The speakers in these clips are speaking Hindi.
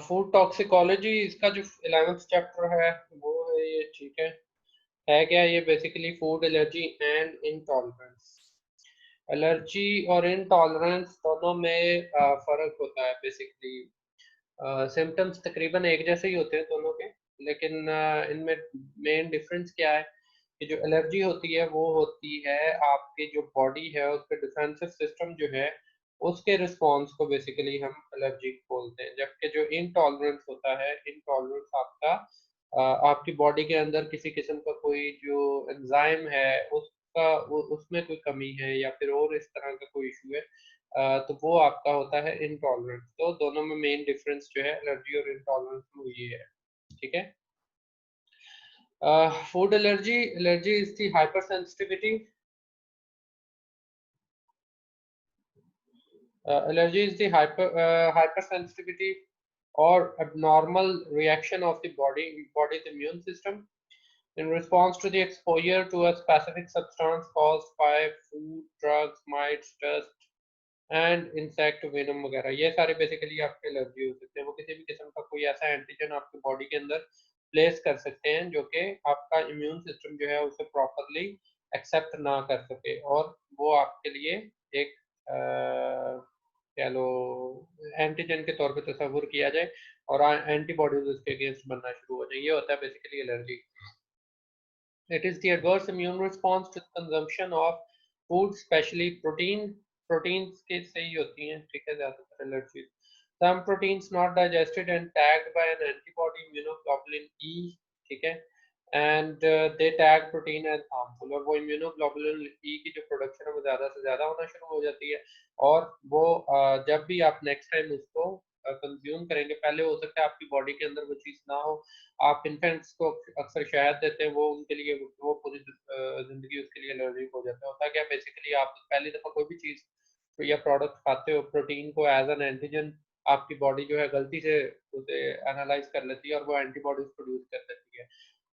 फूड टॉक्सिकोलॉजी इसका जो 11th चैप्टर है वो है ये, ठीक है क्या ये basically food allergy and intolerance. Allergy और इंटॉलरेंस दोनों में फर्क होता है बेसिकली। सिम्टम्स तकरीबन एक जैसे ही होते हैं दोनों के, लेकिन इनमें मेन डिफरेंस क्या है कि जो एलर्जी होती है वो होती है आपकी जो बॉडी है उसके डिफेंसिव सिस्टम जो है उसके रिस्पॉन्स को बेसिकली हम एलर्जी बोलते हैं। जबकि जो इनटॉलरेंस होता है, इनटॉलरेंस आपका आपकी बॉडी के अंदर किसी किस्म का कोई जो एंजाइम है उसका उसमें कोई कमी है या फिर और इस तरह का कोई इशू है, तो वो आपका होता है इनटॉलरेंस। तो दोनों में मेन डिफरेंस जो है एलर्जी और इनटॉलरेंस में ये है, ठीक है। Food allergy, allergy is the hyper sensitivity, allergy is the hypersensitivity or abnormal reaction of the body's immune system in response to the exposure to a specific substance caused by food, drugs, mites, dust and insect venom वगैरह। ये सारे बेसिकली आपके एलर्जी हो सकते हैं। वो किसी भी किस्म का कोई ऐसा एंटीजन आपके बॉडी के अंदर प्लेस कर सकते हैं जो कि आपका इम्यून सिस्टम जो है उसे प्रॉपरली एक्सेप्ट ना कर सके, और वो आपके लिए एक कह लो एंटीजन के तौर पे तस्वुर किया जाए और एंटीबॉडीज उसके अगेंस्ट बनना शुरू हो जाए। ये होता है basically allergy. It is the adverse immune response to the consumption of food, especially proteins के से ही होती हैं, ठीक है, ज़्यादातर allergy. Some proteins not digested and tagged by an antibody immunoglobulin E, ठीक है, and they tag protein as harmful, और वो immunoglobulin E की जो प्रोडक्शन है वो ज़्यादा से ज़्यादा होना शुरू हो जाती है, और वो जब भी आप नेक्स्ट टाइम उसको कंज्यूम करेंगे, पहले हो सकता है आपकी बॉडी के अंदर वो चीज़ ना हो। आप इन्फेंट्स को अक्सर शहद देते हैं, वो उनके लिए वो पूरी ज़िंदगी उसके लिए एलर्जिक हो जाता है। होता क्या बेसिकली आप पहली दफ़ा कोई भी चीज़ या प्रोडक्ट खाते हो, प्रोटीन को एज एन एंटीजन आपकी बॉडी जो है गलती से उसे एनालाइज कर लेती है और वो एंटीबॉडीज प्रोड्यूस कर देती है।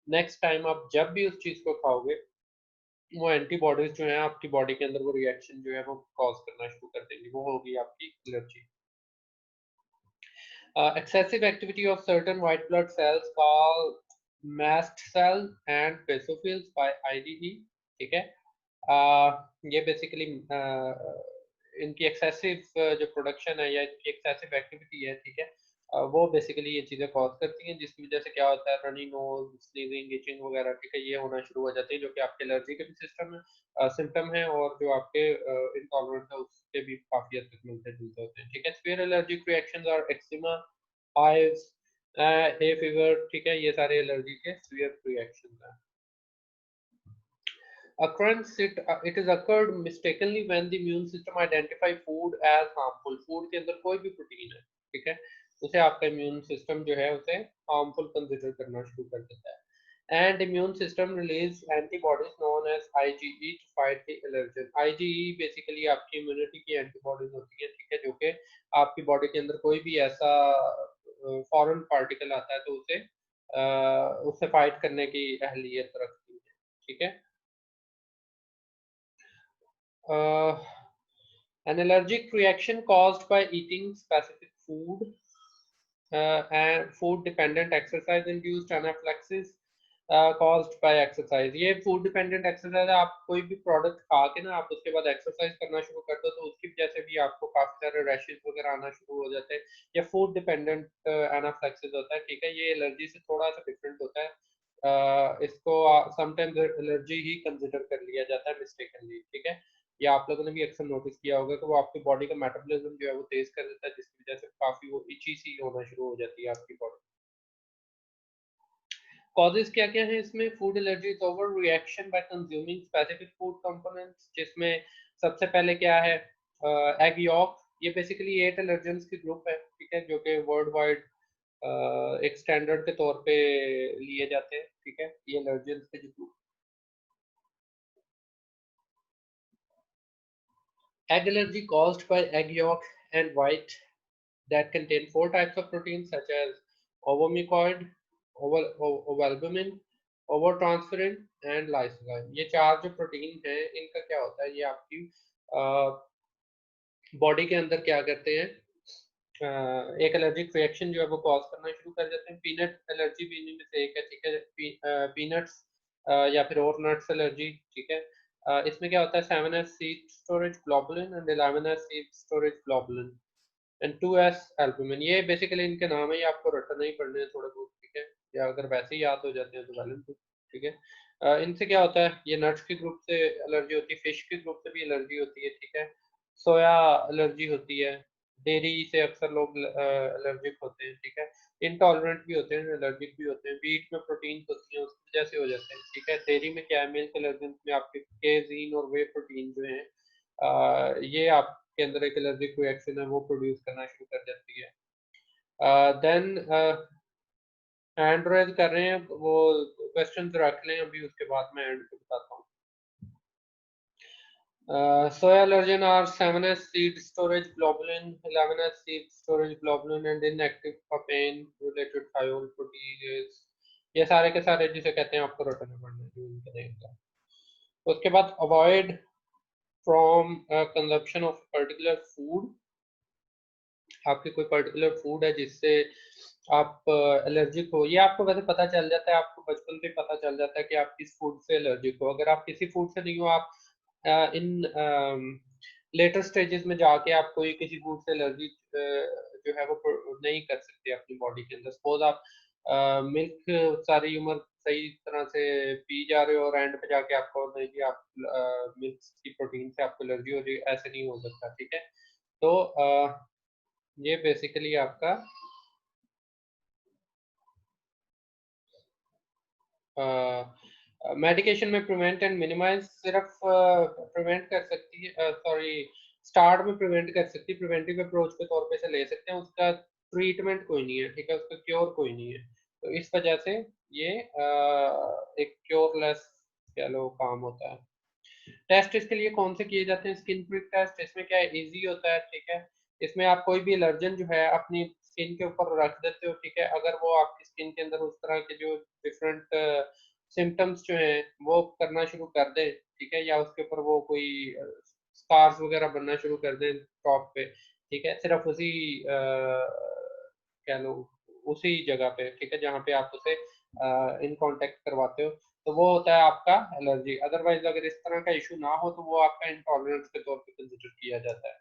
नेक्स्ट टाइम आप जब भी उस चीज़ को खाओगे, वो एंटीबॉडीज जो है आपकी बॉडी के अंदर वो रिएक्शन जो है वो कॉज करना शुरू कर देंगी, वो होगी आपकी allergy. Excessive activity of certain white blood cells called mast cells and basophils by IgE, ठीक है। ये बेसिकली इनकी एक्सेसिव जो प्रोडक्शन है या इनकी एक्सेसिव एक्टिविटी है, ठीक है, वो बेसिकली ये चीज़ें कॉज करती हैं, जिसकी वजह से क्या होता है रनी नोज, स्नीजिंग, इचिंग वगैरह, ठीक है, ये होना शुरू हो जाते हैं, जो कि आपके एलर्जी के भी सिम्टम है और जो आपके इंटॉलरेंस है उसके भी काफ़ी हद तक मिलते जुलते होते हैं, ठीक है। स्पीयर एलर्जिक रिएक्शंस और एक्जिमा, hives, hay fever, ठीक है, ये सारे एलर्जी के severe reactions हैं। Occurrence, it is occurred mistakenly when the immune system identify food as harmful। Food के अंदर कोई भी प्रोटीन है, ठीक है, उसे आपका इम्यून सिस्टम जो है उसे हार्मफुल कंसिडर करना शुरू कर देता है। And immune system release antibodies known as IgE to fight the allergen. IgE basically आपकी इम्यूनिटी की एंटीबॉडीज होती है, ठीक है, जो कि आपकी बॉडी के अंदर कोई भी ऐसा फॉरेन पार्टिकल आता है तो उसे उससे फाइट करने की अहलियत रखती है, ठीक है। Uh, an allergic reaction caused by eating specific food and food dependent exercise induced anaphylaxis caused by exercise। ये फूड डिपेंडेंट एक्सरसाइज है, आप कोई भी प्रोडक्ट खा के ना आप उसके बाद एक्सरसाइज करना शुरू कर दो तो उसकी वजह से भी आपको काफी सारे रैशेस वगैरह आना शुरू हो जाते हैं, या फूड डिपेंडेंट एनाफ्लैक्सिस होता है, ठीक है। ये एलर्जी से थोड़ा सा डिफरेंट होता है। इसको समटाइम्स एलर्जी ही कंसिडर कर लिया जाता है मिस्टेकनली, ठीक है। या आप लोगों ने भी अक्सर नोटिस किया होगा कि वो आपकी बॉडी का मेटाबॉलिज्म जो है वो तेज कर देता है, जिसकी वजह से काफी वो इची सी होना शुरू हो जाती है आपकी बॉडी। कॉजेज क्या क्या है इसमें? Food allergy is over reaction by consuming specific food components, जिसमें सबसे पहले क्या है एग यॉक। ये बेसिकली 8 एलर्जेंस की ग्रुप है, ठीक है, जो कि वर्ल्ड वाइड एक स्टैंडर्ड के तौर पे लिए जाते हैं, ठीक है, ये एलर्जेंस के जो group. Egg allergy caused by egg yolk and white that contain 4 types of proteins such as ovomucoid, ovalbumin, ovotransferrin and lysozyme। ये 4 जो प्रोटीन हैं इनका क्या होता है, ये आपकी बॉडी के अंदर क्या करते हैं, एक एलर्जिक रिएक्शन जो है वो कॉज करना शुरू कर देते हैं। पीनट एलर्जी भी इन्हीं में से एक है, ठीक है। पीनट्स या फिर और नट्स एलर्जी, ठीक है। इसमें क्या होता है, 7S seed storage globulin and 11S seed storage globulin and 2S albumin. ये बेसिकली इनके नाम है, ये आपको रटना ही पड़ने हैं थोड़े बहुत, ठीक है, या अगर वैसे ही याद हो जाते हैं तो वैलेंट, ठीक है। इनसे क्या होता है, ये नट्स के ग्रुप से एलर्जी होती है, फिश के ग्रुप से भी एलर्जी होती है, ठीक है। सोया एलर्जी होती है, डेयरी से अक्सर लोग एलर्जिक होते हैं, ठीक है। इनटॉलरेंट भी होते हैं, एलर्जिक भी होते हैं। वीट में प्रोटीन होती है, उसकी वजह से हो जाते हैं, ठीक है। डेयरी में क्या है, मिल्क एलर्जेंस में आपके केजीन और वे प्रोटीन जो है ये आपके अंदर एक एलर्जिक रिएक्शन है वो प्रोड्यूस करना शुरू कर देती है। देन एंड्रॉयड कर रहे हैं वो क्वेश्चन रख लें अभी, उसके बाद मैं एंड पे बताता हूँ। Soy allergen are 7S seed storage globulin, 11S seed storage globulin and inactive papain related thiol protease। ये सारे के सारे जिसे कहते हैं आपको रटने पड़ने जो इनके नेम का। उसके बाद avoid from consumption of particular food. आपके कोई पर्टिकुलर फूड है जिससे आप एलर्जिक हो, ये आपको वैसे पता चल जाता है, आपको बचपन से पता चल जाता है कि आप किस फूड से एलर्जिक हो। अगर आप किसी फूड से नहीं हो, आप इन लेटर स्टेजेस में जाके आप कोई किसी फूड से एलर्जी जो है वो नहीं कर सकते अपनी बॉडी के अंदर। सपोज आप मिल्क सारी उम्र सही तरह से पी जा रहे हो और एंड पे जाके आपको नहीं जी आप मिल्क की प्रोटीन से आपको एलर्जी हो रही है, ऐसे नहीं हो सकता, ठीक है। तो ये बेसिकली आपका मेडिकेशन में प्रिवेंट एंड मिनिमाइज सिर्फ प्रिवेंट कर सकती है, सॉरी स्टार्ट में प्रिवेंट कर सकती है, प्रिवेंटिव अप्रोच के तौर पे से ले सकते हैं, उसका ट्रीटमेंट कोई नहीं है, ठीक है, उसका क्योर कोई नहीं है। तो इस वजह से ये एक क्योरलेस कह लो काम होता है। टेस्ट इसके लिए कौन से किए जाते हैं, स्किन प्रिक टेस्ट। इसमें क्या है, इजी होता है, ठीक है। इसमें आप कोई भी एलर्जन जो है अपनी स्किन के ऊपर रख देते हो, ठीक है। अगर वो आपकी स्किन के अंदर उस तरह के जो डिफरेंट सिम्टम्स जो हैं वो करना शुरू कर दे, ठीक है, या उसके ऊपर वो कोई स्कार्स वगैरह बनना शुरू कर दें टॉप पे, ठीक है, सिर्फ उसी कह लो उसी जगह पे, ठीक है, जहाँ पे आप उसे इन कांटेक्ट करवाते हो, तो वो होता है आपका एलर्जी। अदरवाइज अगर इस तरह का इशू ना हो तो वो आपका इंटॉलरेंस के तौर पे कंसिडर किया जाता है।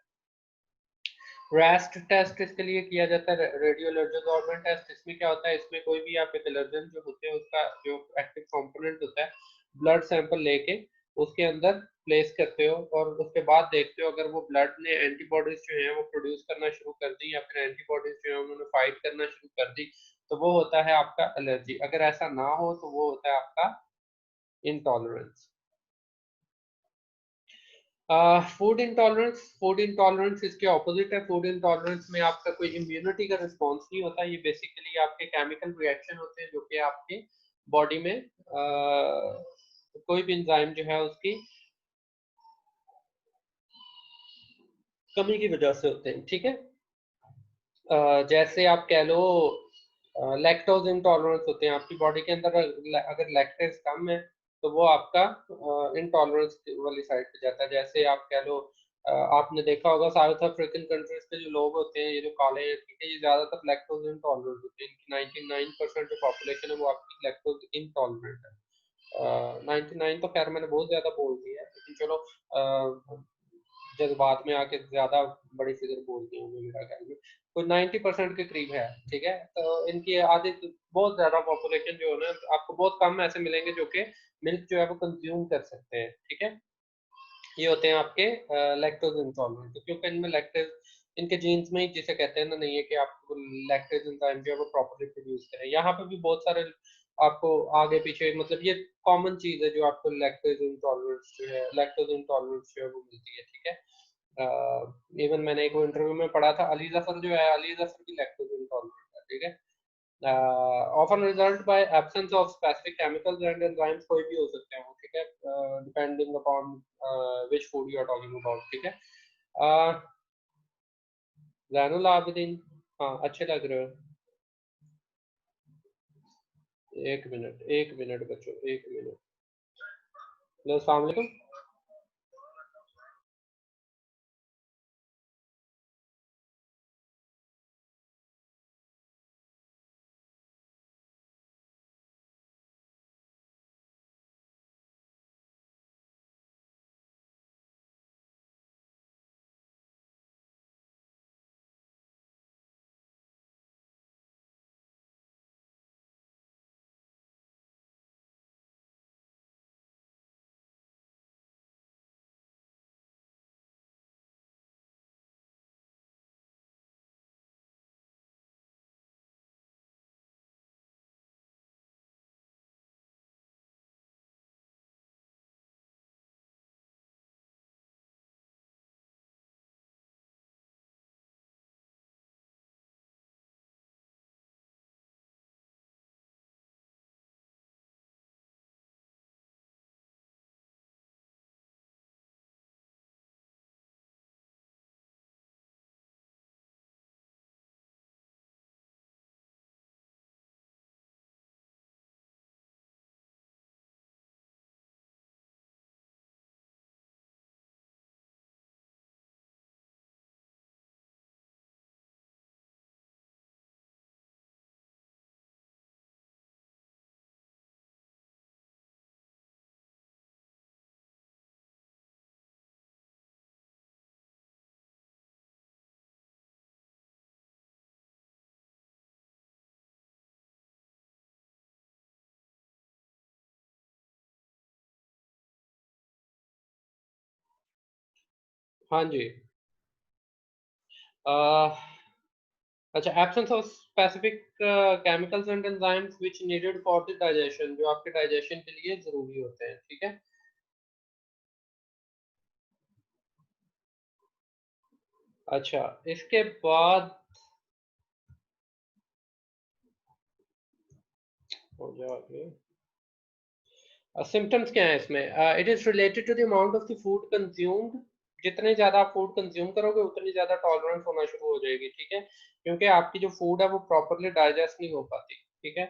रेस्ट टेस्ट इसके लिए किया जाता है, रेडियो एलर्जन टेस्ट। इसमें क्या होता है, इसमें कोई भी आप एक एलर्जन जो होते हैं उसका जो एक्टिव कंपोनेंट होता है, ब्लड सैंपल लेके उसके अंदर प्लेस करते हो और उसके बाद देखते हो अगर वो ब्लड ने एंटीबॉडीज जो है वो प्रोड्यूस करना शुरू कर दी या फिर एंटीबॉडीज जो है उन्होंने फाइट करना शुरू कर दी, तो वो होता है आपका एलर्जी। अगर ऐसा ना हो तो वो होता है आपका इंटॉलरेंस। फूड इंटॉलरेंस इसके ऑपोजिट है। फूड इंटॉलरेंस में आपका कोई इम्यूनिटी का रिस्पॉन्स नहीं होता, ये बेसिकली आपके केमिकल रिएक्शन होते हैं जो कि आपके बॉडी में कोई भी एंजाइम जो है उसकी कमी की वजह से होते हैं, ठीक है। जैसे आप कह लो लैक्टोज इंटॉलरेंस होते हैं आपकी बॉडी के अंदर, अगर लैक्टेज कम है तो वो आपका इंटॉलरेंस वाली साइड पे जाता है। जैसे आप कह लो आपने देखा होगा साउथ अफ्रीकन कंट्रीज के जो लोग होते हैं, ये जो काले हैं, ठीक है, ये ज्यादातर लैक्टोज इंटॉलरेंट होते हैं। इनकी 99% जो पॉपुलेशन है वो आपकी लैक्टोज इंटॉलरेंट है। 99 तो खैर मैंने बहुत ज्यादा बोल दिया है, लेकिन चलो जज्बात में आके ज्यादा बड़ी फिगर बोल दी होंगे मेरा ख्याल में, कोई 90% के करीब है, ठीक है। तो इनकी आधी बहुत ज्यादा पॉपुलेशन जो है ना, आपको बहुत कम ऐसे मिलेंगे जो कि मिल्क जो है वो कंज्यूम कर सकते हैं, ठीक है। ये होते हैं आपके लैक्टोज इंटॉलरेंट, क्योंकि इनमें लैक्टेज इनके जीन्स में ही जिसे कहते हैं ना नहीं है कि आपको लैक्टेज एंजाइम जो है वो प्रॉपर्ली प्रोड्यूस करें। यहाँ पे भी बहुत सारे आपको आगे पीछे मतलब ये कॉमन चीज है जो आपको लैक्टेज इंटॉलरेंस जो है लैक्टोज इंटॉलरेंस जो है वो मिलती है, ठीक है। इवन मैंने एक इंटरव्यू में पढ़ा था, अली जफर जो है, अली जफर की लैक्टोज इंटॉलरेंट है, ठीक है। often result by absence of specific chemicals and enzymes, कोई भी हो सकते हैं वो, ठीक है, depending upon which food you are talking about, ठीक है। जैनुल आबिदीन, हाँ अच्छे लग रहे हो। एक मिनट बच्चों, एक मिनट। हेलो, अस्सलाम वालेकुम। हाँ जी। अच्छा, absence of specific chemicals and enzymes which needed for the digestion, जो आपके डाइजेशन के लिए जरूरी होते हैं, ठीक है। अच्छा, इसके बाद हो जाओगे सिम्टम्स क्या है इसमें। It is related to the amount of the food consumed. जितने ज्यादा आप फूड कंज्यूम करोगे उतनी ज्यादा टॉलरेंस होना शुरू हो जाएगी, ठीक है, क्योंकि आपकी जो फूड है वो प्रॉपरली डाइजेस्ट नहीं हो पाती, ठीक है।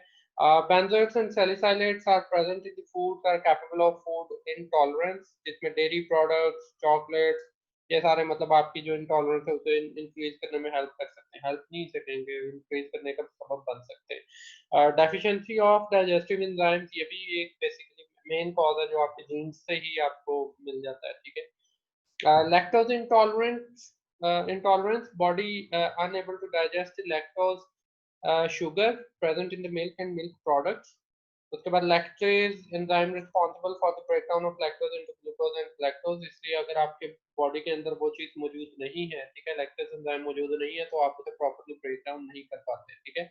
Benzoates and salicylates are present in the food are capable of food intolerance, जिसमें डेयरी प्रोडक्ट्स, चॉकलेट्स, ये सारे मतलब आपकी जो इंटॉलरेंस है उसे इंक्रीज करने में हेल्प कर सकते हैं, हेल्प नहीं सकेंगे, इंक्रीज करने का सबब बन सकते हैं। डेफिशिएंसी ऑफ डाइजेस्टिव एंजाइम्स, ये भी एक बेसिकली मेन कॉज है जो आपके जीन्स से ही आपको मिल जाता है, ठीक है। Lactose intolerance, body unable to digest lactose sugar present in the milk and milk products. उसके बाद lactase enzyme responsible for the breakdown of lactose into glucose and lactose, इसलिए अगर आपके बॉडी के अंदर वो चीज मौजूद नहीं है, ठीक है, लैक्टेज एंजाइम मौजूद नहीं है, तो आप उसे प्रॉपर्ली ब्रेक डाउन नहीं कर पाते, ठीक है।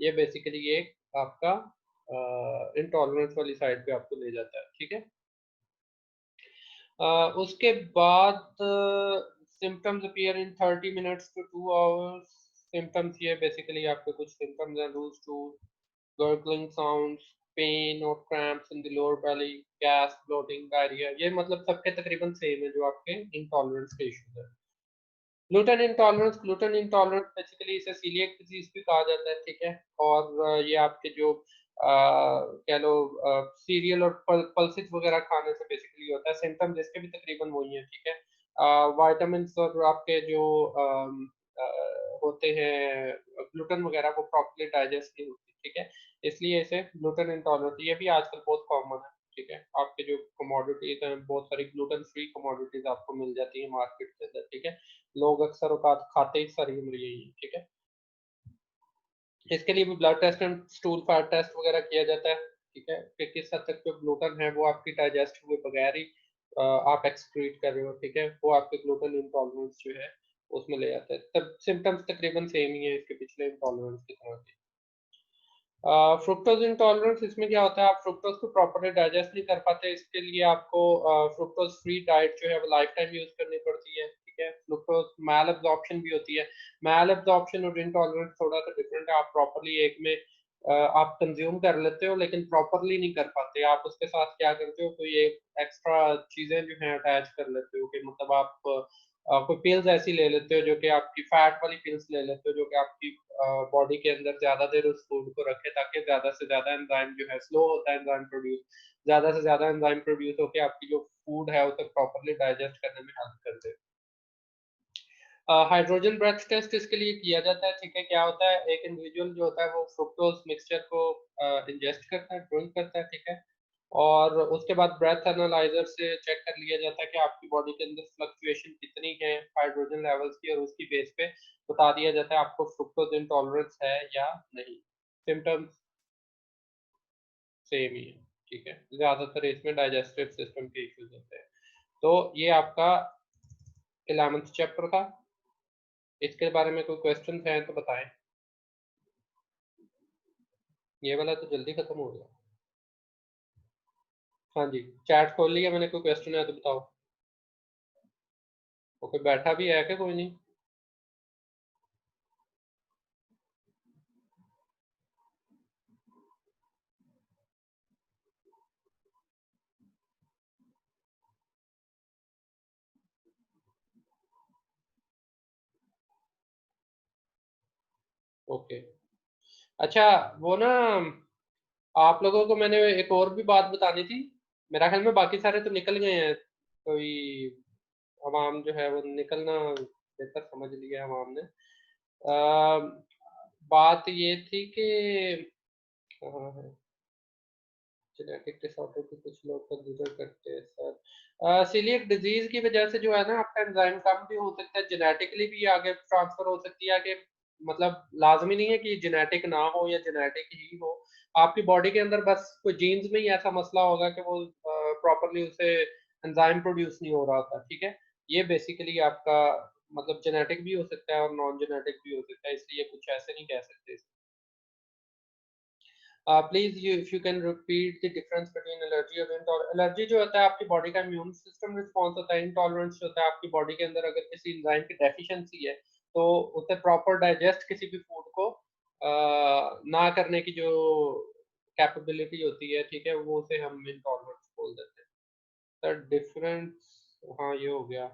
ये बेसिकली एक आपका इंटॉलरेंस वाली साइड पे आपको ले जाता है, ठीक है। उसके बाद symptoms appear in 30 minutes to 2 hours. Symptoms ये बेसिकली आपके कुछ सिम्टम्स हैं: loose tooth, gurgling sounds, pain or cramps in the lower belly, gas, bloating, diarrhea, ये मतलब सबके तकरीबन सेम है जो आपके इंटॉलरेंस के इश्यूज है। ग्लूटेन इंटॉलरेंस बेसिकली इसे सीलिएक डिजीज भी कहा जाता है, ठीक है। और ये आपके जो कह लो सीरियल और पल्सेस वगैरह खाने से बेसिकली होता है। सिम्टम्स इसके भी तकरीबन वही है, ठीक है। वाइटामिन और आपके जो होते हैं ग्लूटेन वगैरह वो प्रॉपर्ली डाइजेस्ट नहीं होती, ठीक है, इसलिए इसे ग्लूटेन इंटॉलरेंस, ये भी आजकल बहुत कॉमन है, ठीक है। आपके जो कमोडिटीज हैं, बहुत सारी ग्लूटेन फ्री कमोडिटीज आपको मिल जाती है मार्केट के अंदर, ठीक है। लोग अक्सर औकात खाते ही सारी उम्र यही है, ठीक है। इसके लिए भी blood test and stool fat test वगैरह किया जाता है, ठीक है, कि किस हद तक जो ग्लूटेन है वो आपकी डाइजेस्ट हुए बगैर ही आप एक्सक्रीट कर रहे हो, ठीक है, वो आपके ग्लूटेन इंटॉलरेंस जो है उसमें ले जाता है। तब सिम्टम्स तकरीबन सेम ही है इसके पिछले इंटॉलरेंस की तरह के। फ्रुक्टोज इंटॉलरेंस, इसमें क्या होता है, आप फ्रुक्टोज को प्रॉपर्ली डाइजेस्ट नहीं कर पाते, इसके लिए आपको फ्रुक्टोज फ्री डाइट जो है वो लाइफ टाइम यूज करनी पड़ती है, ठीक है। फ्रुक्टोज मैल एब्जॉर्प्शन भी होती है। मैल एब्जॉर्प्शन और इंटॉलरेंस थोड़ा सा डिफरेंट है। आप प्रॉपर्ली एक में आप कंज्यूम कर लेते हो लेकिन प्रॉपर्ली नहीं कर पाते, आप उसके साथ क्या करते हो, कोई एक एक्स्ट्रा चीजें जो है अटैच कर लेते हो, कि मतलब आप कोई पिल्स ऐसी ले लेते हो जो कि आपकी फैट वाली पिल्स ले लेते हो जो कि आपकी बॉडी के अंदर ज्यादा देर उस फूड को रखे, ताकि ज्यादा से ज्यादा एंजाइम जो है, स्लो होता है एंजाइम प्रोड्यूस, ज्यादा से ज्यादा एंजाइम प्रोड्यूस होकर आपकी जो फूड है उसे प्रॉपर्ली डाइजेस्ट करने में हेल्प कर दे। हाइड्रोजन ब्रेथ टेस्ट इसके लिए किया जाता है, ठीक है। क्या होता है, एक इंडिविजुअल जो होता है वो फ्रुक्टोज मिक्सचर को इंजेस्ट करता है, ड्रिंक करता है, ठीक है, और उसके बाद ब्रेथ एनालाइजर से चेक कर लिया जाता है कि आपकी बॉडी के अंदर फ्लक्चुएशन कितनी है हाइड्रोजन लेवल्स की, और उसकी बेस पे बता दिया जाता है आपको फ्रुक्टोज इंटॉलरेंस है या नहीं। सिम्टम्स सेम ही है, ठीक है, ज्यादातर इसमें डाइजेस्टिव सिस्टम के इश्यूज होते हैं। तो ये आपका 11th चैप्टर था। इसके बारे में कोई क्वेश्चन हैं तो बताएं। ये वाला तो जल्दी खत्म हो गया। हाँ जी, चैट खोल लिया मैंने, कोई क्वेश्चन है तो बताओ। ओके, बैठा भी है क्या, कोई नहीं? ओके। अच्छा, वो ना आप लोगों को मैंने एक और भी बात बतानी थी। मेरा ख्याल में बाकी सारे तो निकल गए हैं, कोई अवाम जो है वो निकलना बेहतर समझ लिया है अवाम ने। बात ये थी कि कहाँ है, जेनेटिक डिसऑर्डर के कुछ लोग कंसिडर करते हैं सर, सीलिएक डिजीज की वजह से जो है ना आपका एंजाइम कम भी हो सकता है, जेनेटिकली भी आगे ट्रांसफर हो सकती है, कि मतलब लाजमी नहीं है कि जेनेटिक ना हो या जेनेटिक ही हो, आपकी बॉडी के अंदर बस कोई जीन्स में ही ऐसा मसला होगा कि वो प्रॉपरली उसे एंजाइम प्रोड्यूस नहीं हो रहा होता, ठीक है। ये बेसिकली आपका मतलब जेनेटिक भी हो सकता है और नॉन जेनेटिक भी हो सकता है, इसलिए कुछ ऐसे नहीं कह सकते। Please you if you can repeat the difference between allergy और इंटॉलरेंस। एलर्जी जो होता है आपकी बॉडी का इम्यून सिस्टम रिस्पॉन्स होता है। इंटॉलरेंस जो होता है आपकी बॉडी के अंदर अगर किसी एंजाइम की डेफिशिएंसी है तो उसे प्रॉपर डाइजेस्ट किसी भी फूड को ना करने की जो कैपेबिलिटी होती है, ठीक है, वो उसे हम इंटॉलरेंस बोल देते हैं। सर डिफरेंस, हाँ ये हो गया।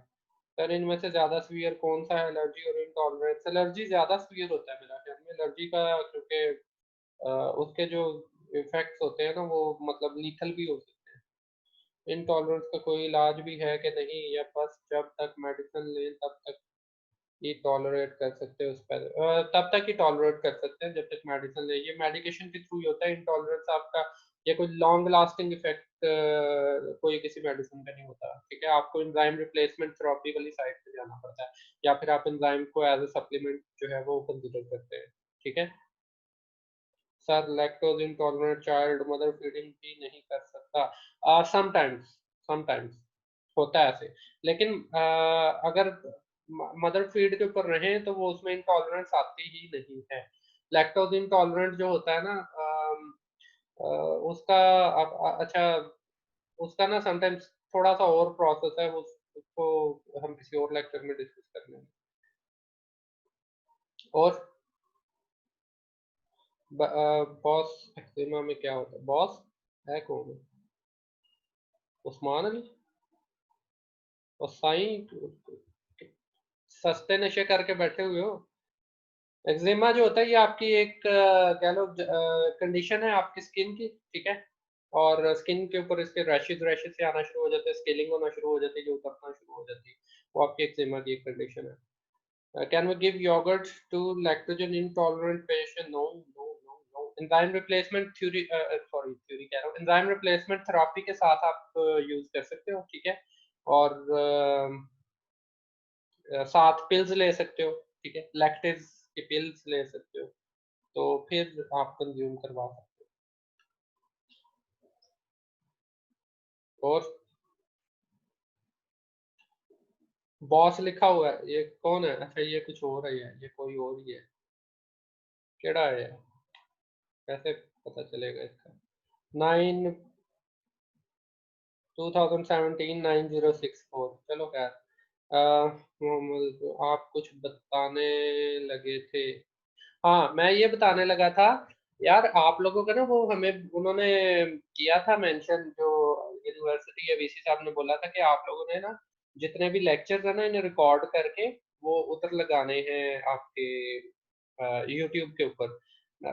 सर इनमें से ज्यादा सीवियर कौन सा है, एलर्जी और इंटॉलरेंस? एलर्जी ज्यादा सीवियर होता है मेरा ख्याल में, एलर्जी का, क्योंकि उसके जो इफेक्ट्स होते हैं ना वो मतलब लीथल भी हो सकते हैं। इंटॉलरेंस का कोई इलाज भी है कि नहीं, या बस जब तक मेडिसिन लें तब तक ही टॉलरेट कर सकते हैं उस पर, तब तक ही टॉलरेट कर सकते हैं जब तक मेडिसिन लें। ये मेडिकेशन के थ्रू ही होता है इंटॉलरेंस आपका, ये कोई लॉन्ग लास्टिंग इफेक्ट कोई किसी मेडिसिन का नहीं होता, ठीक है। आपको एंजाइम रिप्लेसमेंट थेरेपी वाली साइड पे जाना पड़ता है, या फिर आप एंजाइम को एज अ सप्लीमेंट जो है वो कंसिडर करते हैं, ठीक है। Sir lactose intolerant child mother feeding भी नहीं कर सकता? समटाइम्स, समटाइम्स होता है ऐसे, लेकिन अगर मदर फीड के ऊपर रहे तो वो उसमें इंटॉलरेंस आती ही नहीं है। लैक्टोज इंटॉलरेंट जो होता है ना, उसका अच्छा, उसका ना समटाइम्स थोड़ा सा और प्रोसेस है, वो उसको हम किसी और लेक्चर में डिस्कस कर लेंगे। और बॉस एक्जिमा में क्या होता है? बॉस है कौन? उस्मान अली और साईं, सस्ते नशे करके बैठे हुए हो। एक्जिमा जो होता है ये आपकी एक कह लो कंडीशन है आपकी स्किन की, ठीक है। और स्किन के ऊपर इसके रैशेज रैशेज से आना शुरू हो जाते हैं, स्केलिंग होना शुरू हो जाती है, जो उतरना शुरू हो जाती है, वो आपकी एक्जिमा की एक कंडीशन है। Can we give yogurt to lactogen intolerant patient? No no no no. Enzyme replacement theory, sorry theory कह रहा हूँ, एंजाइम रिप्लेसमेंट थेरेपी के साथ आप यूज कर सकते हो, ठीक है। और साथ पिल्स ले सकते हो, ठीक है, लैक्टेज की पिल्स ले सकते हो, तो फिर आप कंज्यूम करवा सकते हो। और बॉस लिखा हुआ है, ये कौन है? अच्छा ये कुछ और है, ये कोई और ही है। केड़ा है ये? कैसे पता चलेगा इसका? 9/2017 9/064। चलो खैर, मोहम्मद आप कुछ बताने लगे थे। हाँ मैं ये बताने लगा था यार, आप लोगों का ना वो हमें उन्होंने किया था मेंशन, जो यूनिवर्सिटी या वीसी साहब ने बोला था कि आप लोगों ने ना जितने भी लेक्चर्स है ना इन्हें रिकॉर्ड करके वो उधर लगाने हैं आपके यूट्यूब के ऊपर।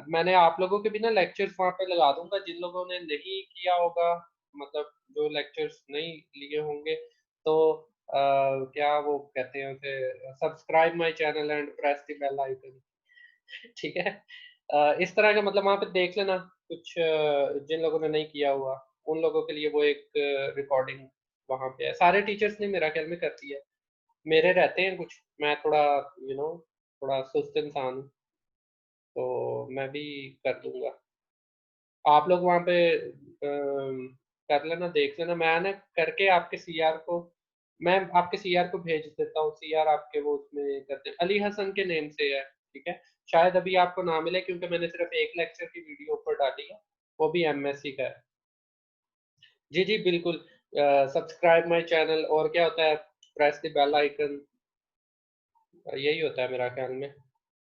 मैंने आप लोगों के भी ना लेक्चर्स वहाँ पे लगा दूंगा, जिन लोगों ने नहीं किया होगा, मतलब जो लेक्चर्स नहीं लिए होंगे, तो क्या वो कहते हैं उसे, subscribe my channel and press the bell icon, ठीक है। इस तरह का मतलब वहाँ पे देख लेना कुछ, जिन लोगों ने नहीं किया हुआ उन लोगों के लिए वो एक रिकॉर्डिंग वहाँ पे है। सारे टीचर्स ने मेरा ख्याल में कर दिया है, मेरे रहते हैं कुछ, मैं थोड़ा थोड़ा सुस्त इंसान हूँ, तो मैं भी कर दूंगा। आप लोग वहाँ पे कर लेना, देख लेना, मैं ना करके आपके सीआर को, मैं आपके सीआर को भेज देता हूँ। सीआर आपके वो उसमें करते हैं, अली हसन के नेम से है, ठीक है। शायद अभी आपको ना मिले क्योंकि मैंने सिर्फ एक लेक्चर की वीडियो ऊपर डाली है, वो भी एमएससी का है। जी जी बिल्कुल, सब्सक्राइब माय चैनल, और क्या होता है, प्रेस द बेल आइकन, यही होता है मेरा ख्याल में,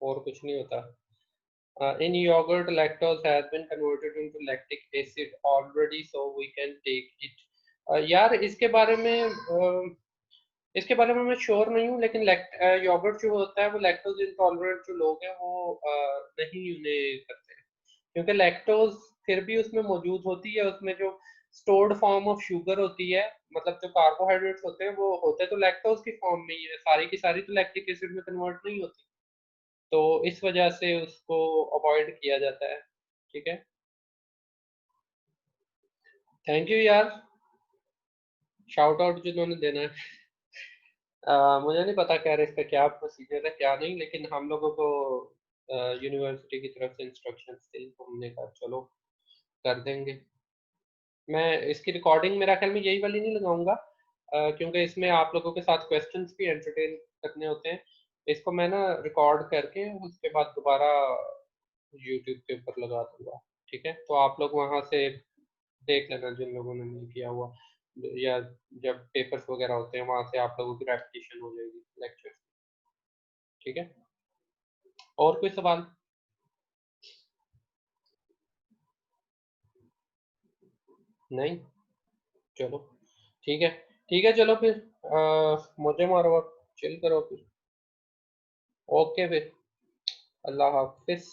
और कुछ नहीं होता। In yogurt, lactose has been converted into lactic acid already, so we can take it. यार इसके बारे में मैं श्योर नहीं हूँ, लेकिन योगर्ट जो होता है वो लैक्टोज इंटॉलरेंट जो लोग हैं वो नहीं उन्हें करते हैं, क्योंकि लैक्टोज फिर भी उसमें मौजूद होती है, उसमें जो स्टोर्ड फॉर्म ऑफ शुगर होती है, मतलब जो कार्बोहाइड्रेट्स होते हैं वो होते तो लैक्टोज की फॉर्म में ही है, सारी की सारी तो लैक्टिक एसिड में कन्वर्ट नहीं होती, तो इस वजह से उसको अवॉइड किया जाता है, ठीक है। थैंक यू यार, शाउट आउट जिन्होंने देना है। मुझे नहीं पता खैर इसका क्या प्रोसीजर है क्या नहीं, लेकिन हम लोगों को यूनिवर्सिटी की तरफ से इंस्ट्रक्शंस थी, तो हमने कहा चलो कर देंगे। मैं इसकी रिकॉर्डिंग मेरा ख्याल में यही वाली नहीं लगाऊंगा, क्योंकि इसमें आप लोगों के साथ क्वेश्चंस भी एंटरटेन करने होते हैं। इसको मैं ना रिकॉर्ड करके उसके बाद दोबारा यूट्यूब के ऊपर लगा दूंगा, ठीक है? तो आप लोग वहाँ से देख लेना जिन लोगों ने नहीं किया हुआ, या जब पेपर्स वगैरह होते हैं वहाँ से आप लोगों की रेपिटेशन हो जाएगी लेक्चर, ठीक है? और कोई सवाल? नहीं? चलो ठीक है, ठीक है, चलो फिर मौजे मारो और चिल करो फिर। ओके फिर, अल्लाह हाफिज।